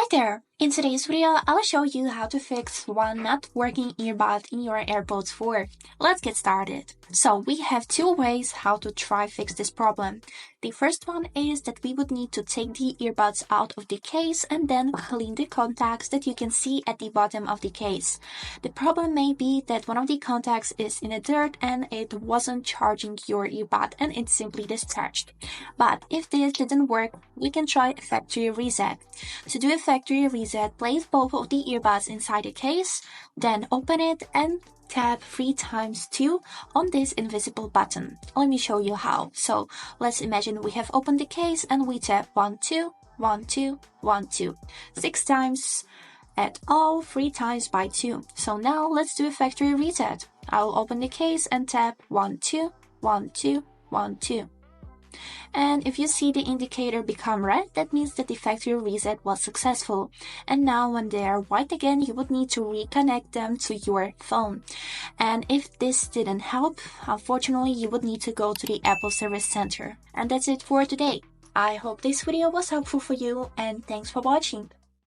there! In today's video, I'll show you how to fix one not working earbud in your AirPods 4. Let's get started. So we have two ways how to try fix this problem. The first one is that we would need to take the earbuds out of the case and then clean the contacts that you can see at the bottom of the case. The problem may be that one of the contacts is in the dirt and it wasn't charging your earbud and it's simply discharged. But if this didn't work, we can try a factory reset. To do a factory reset, place both of the earbuds inside the case, then open it and tap 3 times 2 on this invisible button. Let me show you how. So let's imagine we have opened the case and we tap 1 2 1 2 1 2 6 times at all, 3 times by 2. So now let's do a factory reset. I'll open the case and tap 1 2 1 2 1 2. And if you see the indicator become red, that means that the factory reset was successful. And now when they are white again, you would need to reconnect them to your phone. And if this didn't help, unfortunately, you would need to go to the Apple Service Center. And that's it for today. I hope this video was helpful for you and thanks for watching.